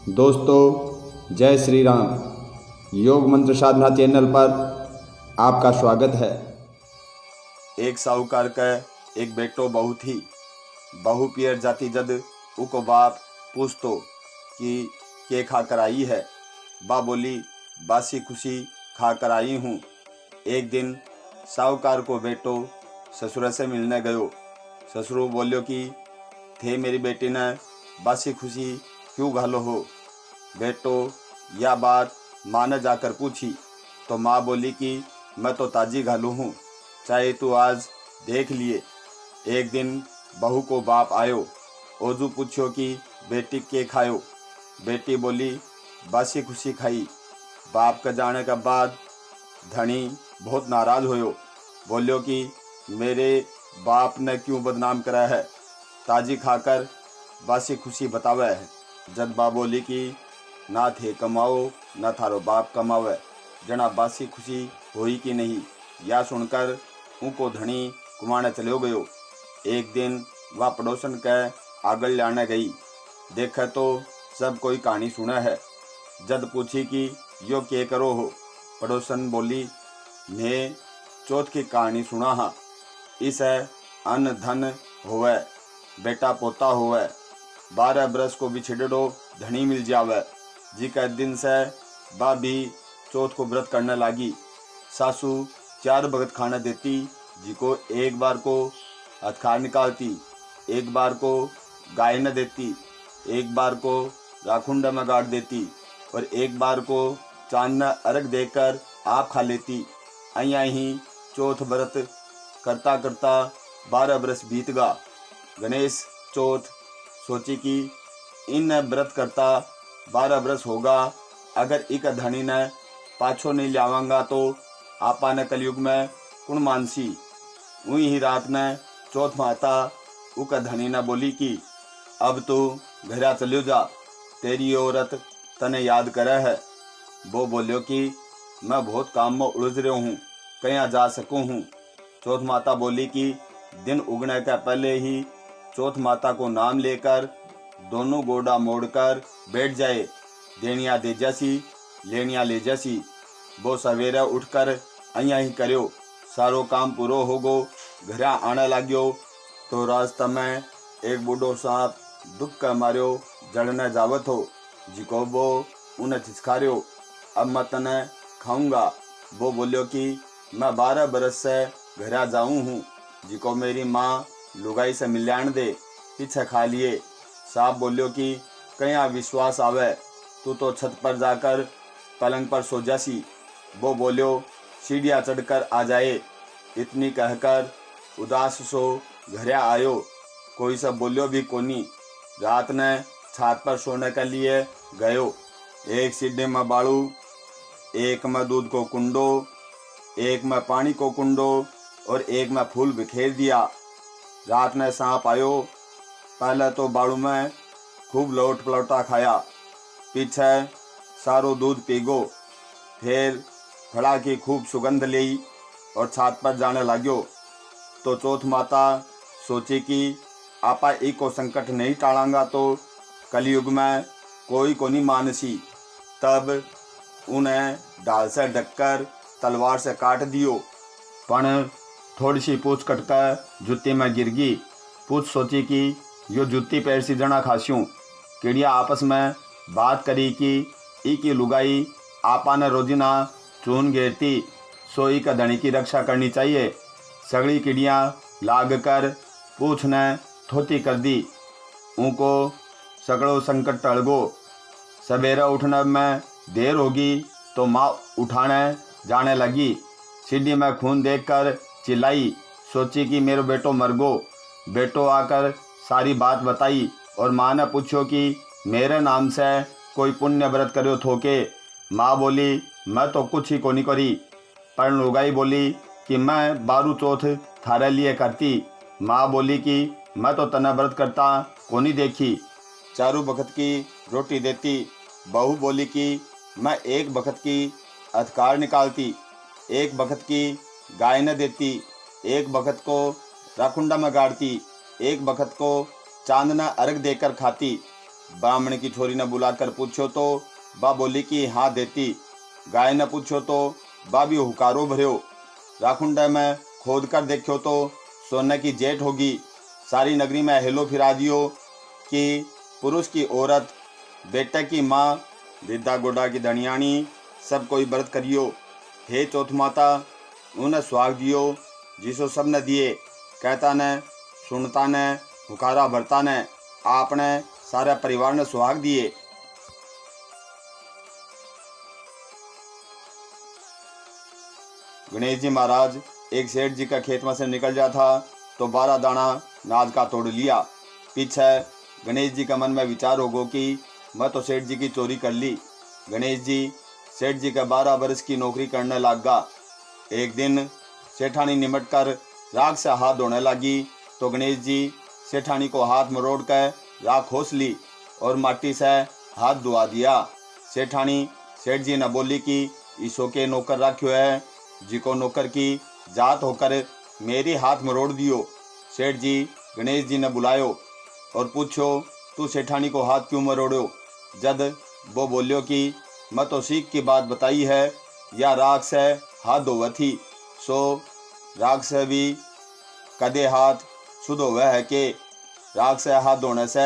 दोस्तों जय श्री राम। योग मंत्र साधना चैनल पर आपका स्वागत है। एक साहूकार का एक बेटो बहु थी। बहु पियर जाती जद उको बाप पूछतो कि के खा कर आई है। बा बोली बासी खुशी खा कर आई हूँ। एक दिन साहूकार को बेटो ससुर से मिलने गयो। ससुर बोलियो कि थे मेरी बेटी ने बासी खुशी क्यों घालो हो। बेटो यह बात माँ ने जाकर पूछी तो माँ बोली कि मैं तो ताजी घालू हूँ, चाहे तू आज देख लिए। एक दिन बहू को बाप आयो। ओजू पूछो कि बेटी के खायो। बेटी बोली बासी खुशी खाई। बाप के जाने के बाद धनी बहुत नाराज होयो। बोलियो कि मेरे बाप ने क्यों बदनाम करा है, ताजी खाकर बासी खुशी बतावे है। जद बा बोली कि ना थे कमाओ ना थारो बाप कमावे, जना बासी खुशी होई कि नहीं। या सुनकर उनको धनी कुमाने चलो गयो। एक दिन वह पड़ोसन के आगल लाने गई। देखे तो सब कोई कहानी सुना है। जद पूछी कि यो के करो हो। पड़ोसन बोली मैं चौथ की कहानी सुना हाँ। इस अन्न धन होवे, बेटा पोता होवे, 12 बरस को बिछड़ो धनी मिल जावे। जी का दिन से बा भी चौथ को व्रत करने लागी। सासू 4 भगत खाना देती, जी को एक बार को हथखार निकालती, एक बार को गाय न देती, एक बार को राखुंडा में गाड़ देती और एक बार को चांद न अर्घ देकर आप खा लेती। अया ही चौथ व्रत करता करता 12 बरस बीत गा। गणेश चौथ सोची कि इन व्रत करता 12 बरस होगा, अगर एक धनी ने पाछो नहीं लावांगा तो आपा ने कलयुग में कुण मानसी। वही ही रात ने चौथ माता उक धनी ने बोली कि अब तू घरा चलो जा, तेरी औरत तने याद करे है। वो बोलियो कि मैं बहुत काम में उलझ रहा हूँ, कहीं जा सकूँ हूँ। चौथ माता बोली कि दिन उगने के पहले ही चौथ माता को नाम लेकर दोनों गोड़ा मोड़कर बैठ जाए। देनिया दे जैसी लेनिया ले जैसी। वो सवेरे उठकर अया ही करो। सारो काम पूरो हो गो। घरा आने लाग्यो तो रास्ता में एक बूढ़ो सांप दुख का मार्यो जड़ने जावत हो। जिको वो उन्हें छिछकार्यो, अब मैं तने खाऊंगा। वो बोलियो कि मैं 12 बरस से घरा जाऊं हूँ, जिको मेरी माँ लुगाई से मिल्याण दे, पीछे खा लिए। साहब बोलियो कि कहीं विश्वास आवे, तू तो छत पर जाकर पलंग पर सो जासी। वो बोलियो सीढ़ियाँ चढ़कर आ जाए। इतनी कहकर उदास सो घरे आयो। कोई सब बोलियो भी कोनी। रात ने छत पर सोने के लिए गयो। एक सीढ़ी में बाड़ू, एक में दूध को कुंडो, एक में पानी को कुंडो और एक में फूल बिखेर दिया। रात ने सांप आयो। पहले तो बाड़ू में खूब लौट पलौटा खाया, पीछे सारो दूध पीगो, फिर फड़ा की खूब सुगंध ली और छत पर जाने लाग्यो। तो चौथ माता सोची कि आपा को संकट नहीं टालांगा तो कलयुग में कोई को नहीं मानसी। तब उन्हें ढाल से ढककर तलवार से काट दियो। पण थोड़ी सी पूछ कटकर जूती में गिर गई। पूछ सोची कि यो जूती पैर सी जना खास्यूं। किड़िया आपस में बात करी कि ई की लुगाई आपा ने रोजिना चून घेरती, सोई का धनी की रक्षा करनी चाहिए। सगड़ी किड़ियाँ लाग कर पूछ ने थोती कर दी। उनको सगड़ो संकट टल गो। सवेरे उठने में देर होगी तो माँ उठाने जाने लगी। सीढ़ी में खून देखकर चिल्लाई, सोची कि मेरो बेटो मर गो। बेटो आकर सारी बात बताई और माँ ने पूछो कि मेरे नाम से कोई पुण्य व्रत करो थो के। माँ बोली मैं तो कुछ ही को नहीं करी। पर लुगाई बोली कि मैं 12 चौथ थारे लिए करती। माँ बोली कि मैं तो तना व्रत करता को नहीं देखी, 4 बखत की रोटी देती। बहू बोली कि मैं 1 बखत की अधिकार निकालती, 1 बखत की गाय न देती, 1 बखत को राखुंडा में गाड़ती, 1 बखत को चांदना अर्घ देकर खाती। ब्राह्मण की छोरी ने बुलाकर पूछो तो बा बोली कि हाँ देती। गाय ने पूछो तो बा भी हुकारो भर्यो। राखुंडे में खोद कर देखो तो सोने की जेठ होगी। सारी नगरी में हेलो फिरा दियो कि पुरुष की औरत, बेटे की माँ, दिद्दा गोडा की धनियाणी सब कोई व्रत करियो। हे चौथ माता उन्हें सुहाग दियो जिसो सब ने दिए। कहता ने, सुनता ने, हुकारा भरता ने, आपने सारे परिवार ने सुहाग दिए। गणेश जी महाराज एक सेठ जी का खेत में से निकल जा था तो 12 दाना नाज का तोड़ लिया। पीछे गणेश जी का मन में विचार होगो कि मैं तो सेठ जी की चोरी कर ली। गणेश जी सेठ जी का 12 वर्ष की नौकरी करने लगा। एक दिन सेठानी निमट कर राख से हाथ धोने लगी तो गणेश जी सेठानी को हाथ मरोड़ कर राख खोस ली और माटी से हाथ धुआ दिया। सेठानी सेठ जी ने बोली कि ईसो के नौकर रखो है, जिको नौकर की जात होकर मेरी हाथ मरोड़ दियो। सेठ जी गणेश जी ने बुलायो और पूछो तू सेठानी को हाथ क्यों मरोड़ो। जद वो बोलियो कि मैं तो सीख की बात बताई है, या राख से हाथ धोवा थी, सो राख से भी कदे हाथ शुद्ध होवे है के। राख से हाथ धोने से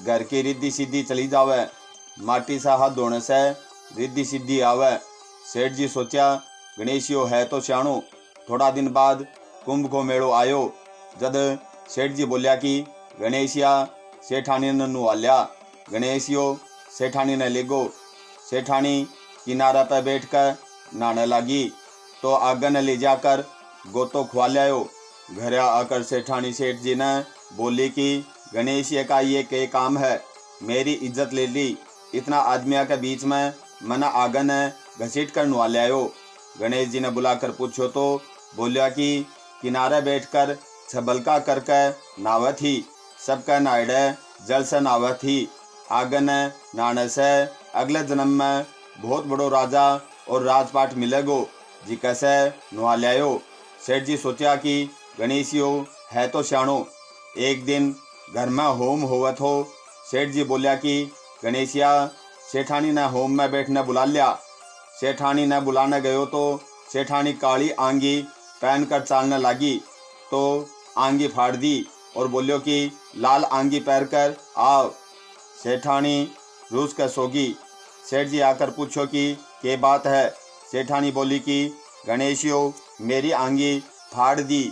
घर की रिद्धि सिद्धि चली जावे, माटी से हाथ धोने से रिद्धि सिद्धि आवे। सेठ जी सोचा गणेशियो है तो सियाणो। थोड़ा दिन बाद कुंभ को मेड़ो आयो। जद सेठ जी बोलिया कि गणेशिया सेठानी ने नुआलिया। गणेशियो सेठानी ने लेगो। सेठानी किनारा पर बैठकर नहाने लगी तो आगे ने ले जाकर गोतो खुआ लायो। घर आकर सेठानी सेठ जी ने बोली कि गणेशिया का ये के काम है, मेरी इज्जत ले ली। इतना आदमिया के बीच में मना आगे ने घसीट कर नुआ लायो। गणेश जी ने बुलाकर पूछो तो बोलिया कि किनारे बैठकर छबलका करके नाव थी, सबका नायडे जल से नाव थी। आगे ने नहाने से अगले जन्म में बहुत बड़ो राजा और राजपाट मिलेगो, जी कैसे नुआ लायो। सेठ जी सोचा कि गणेशियो है तो सियाणो। एक दिन घर में होम होवत हो। सेठ जी बोलिया कि गणेशिया सेठानी ने होम में बैठने बुला लिया। सेठानी ने बुलाने गयो तो सेठानी काली आंगी पहन कर चालने लगी तो आंगी फाड़ दी और बोलियो कि लाल आंगी पहन कर आओ। सेठानी रूस कर सोगी। सेठ जी आकर पूछो कि के बात है। सेठानी बोली कि गणेशियो मेरी आंगी फाड़ दी।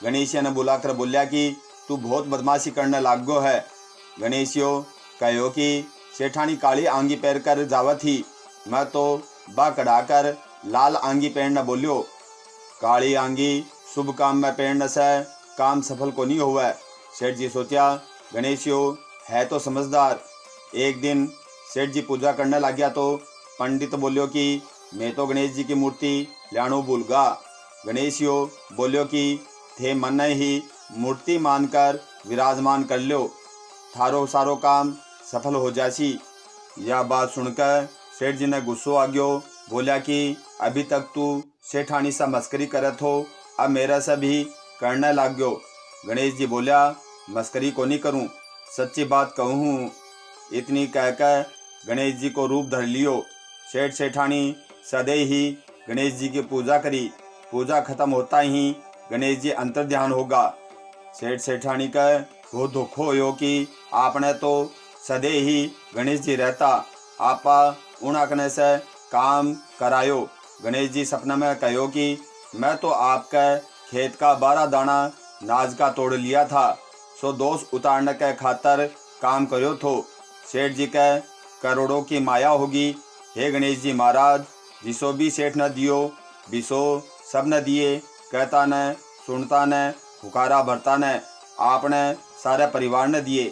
गणेशिया ने बुलाकर बोलिया कि तू बहुत बदमाशी करने लाग गो है। गणेशियो कहो कि सेठानी काली आंगी पहन कर जावत थी, मैं तो बा कढ़ाकर लाल आंगी पहनना बोलियो। काली आंगी शुभ काम में पहनने से काम सफल को नहीं हुआ। सेठ जी सोचा गणेशियो है तो समझदार। एक दिन सेठ जी पूजा करने लग गया तो पंडित बोलियो कि मैं तो गणेश जी की मूर्ति लानो भूल गा। गणेशियो बोलियो कि थे मन ही मूर्ति मानकर विराजमान कर लो, थारो सारो काम सफल हो जासी। यह बात सुनकर सेठ जी ने गुस्सो आ गयो। बोला कि अभी तक तू सेठानी सा मस्करी करत हो, अब मेरा से भी करने लग गयो। गणेश जी बोलिया मस्करी को नहीं करूं, सच्ची बात कहूँ। इतनी कहकर गणेश जी को रूप धर लियो। सेठ सेठानी सदै ही गणेश जी की पूजा करी। पूजा खत्म होता ही गणेश जी अंतर ध्यान होगा। सेठ सेठानी का बहुत दुख हो कि आपने तो सदै ही गणेश जी रहता, आपा उनकने से काम करायो। गणेश जी सपने में कहो कि मैं तो आपके खेत का 12 दाना नाज का तोड़ लिया था, सो दोष उतारने के खातर काम करो थो। सेठ जी के करोड़ों की माया होगी। हे गणेश जी महाराज, जिसो भी सेठ न दियो बिसो सब न दिए। कहता न, सुनता न, हुकारा भरता न, आपने सारे परिवार ने दिए।